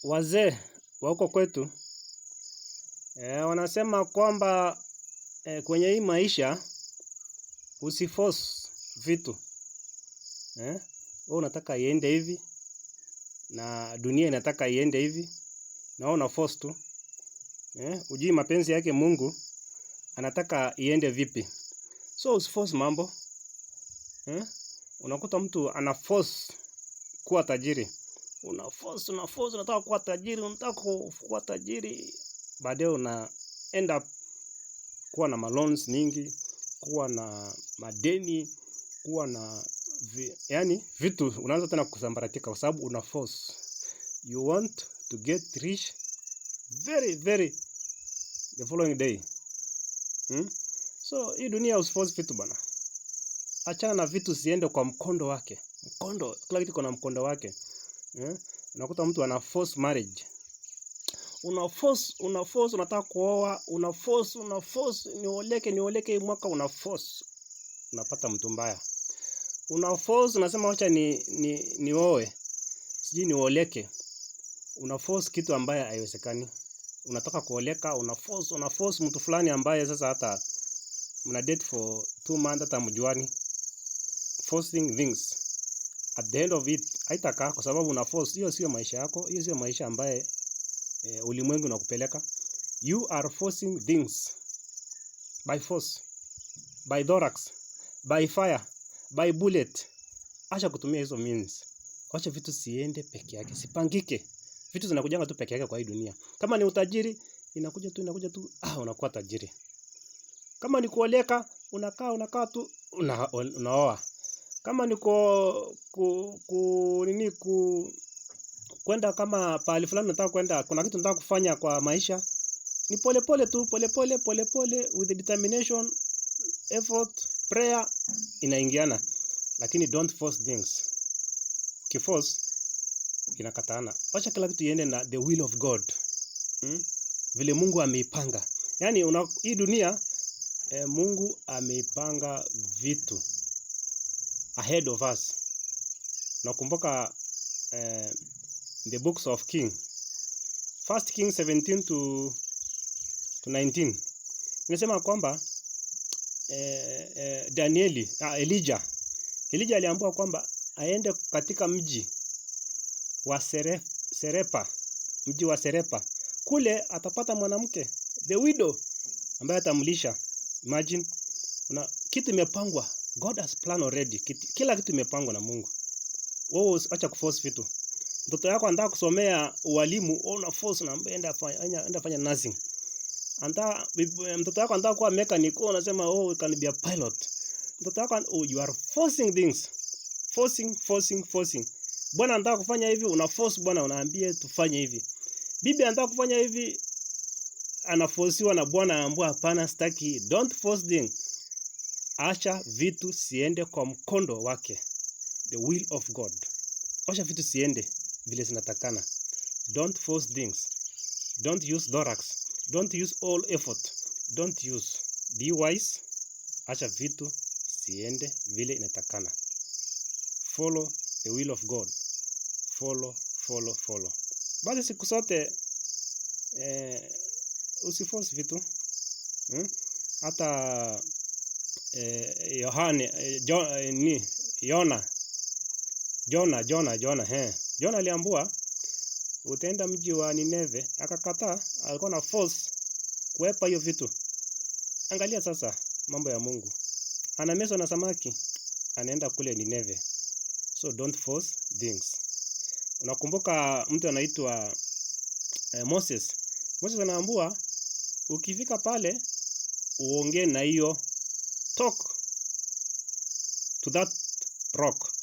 Wazee wa huko kwetu wanasema kwamba kwenye hii maisha usiforce vitu. Wewe unataka iende hivi na dunia inataka iende hivi na wewe una force tu. Ujui mapenzi yake Mungu anataka iende vipi. So usiforce mambo. Unakuta mtu ana force kuwa tajiri. Una force unataka kuwa tajiri, unataka kuwa tajiri, baadaye una end up kuwa na loans nyingi, kuwa na madeni, kuwa na yani vitu unaanza tena kusambaratika kwa sababu una force. You want to get rich very the following day. So hii dunia usiforce vitu bana. Achana na vitu siende kwa mkondo wake. Mkondo, kila kitu kuna mkondo wake. Unakuta mtu ana force marriage. Una force unataka kuoa, una force nioleke mwaka, una force unapata mtu mbaya. Una force unasema acha nioe, siji nioleke. Una force kitu ambaye haiwezekani. Unataka kuoleka, una force mtu fulani ambaye sasa hata mna date for 2 months hata mjuani. Forcing things. At the end of it haitakaa kwa sababu una force. Hiyo sio maisha yako, hiyo sio maisha ambaye ulimwengu unakupeleka. You are forcing things by force, by thorax, by fire, by bullet. Acha kutumia hizo means. Acha vitu siende peke yake, sipangike. Vitu zinakujanga tu peke yake kwa hii dunia. Kama ni utajiri, inakuja tu, unakuwa tajiri. Kama ni kuoleka, unakaa tu, unaoa. Kama ni kwenda kama pahali fulani nataka kwenda, kuna kitu nataka kufanya kwa maisha, ni pole with determination, effort, prayer inaingiana. Lakini don't force things. Ukiforce inakataana. Acha kila kitu iende na the will of God. Vile Mungu ameipanga. Yaani hii dunia Mungu ameipanga vitu ahead of us. Nakumbuka the books of King. 1 King 17 to 19. Inasema kwamba Elijah aliambiwa kwamba aende katika mji wa Serepa. Kule atapata mwanamke, the widow, ambaye atamlisha. Imagine, kitu imepangwa. God has planned already. Kila kitu imepangwa na Mungu. Wewe acha kuforce vitu. Mtoto yako anataka kusomea ualimu, una force na enda fanya nursing. Mtoto yako anataka kuwa mechanic, unasema you can be a pilot. Mtoto yako you are forcing things. Forcing. Bwana anataka kufanya hivi, una force bwana, unaambia tufanye hivi. Bibi anataka kufanya hivi, anaforcewa na bwana, anaambiwa hapana, sitaki. Don't force things. Acha vitu siende kwa mkondo wake. The will of God. Acha vitu siende vile zinatakana. Don't force things. Don't use thorax. Don't use all effort. Don't use. Be wise. Acha vitu siende vile inatakana. Follow the will of God. Follow. Basi siku zote usiforce vitu. Hata Jona aliambiwa utaenda mji wa Nineve, akakataa. Alikuwa na force kuepa hiyo vitu. Angalia sasa mambo ya Mungu. Anamezwa na samaki, anaenda kule Nineve. So don't force things. Unakumbuka mtu anaitwa Moses anaambiwa ukifika pale uongee na hiyo, talk to that rock.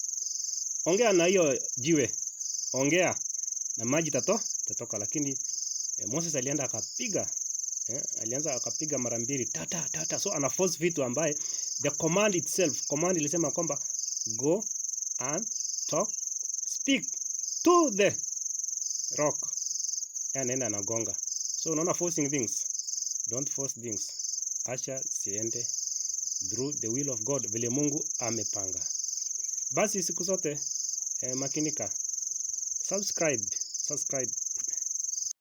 Ongea na hiyo jiwe. Ongea na maji tatoka. Lakini Moses alienda akapiga mara mbili tata. So ana force vitu ambaye the command ilisema kwamba go and talk, speak to the rock. Anaenda anagonga. So unaona forcing things. Don't force things. Acha siende through the will of God vile Mungu amepanga. Basi siku zote makinika. Subscribe.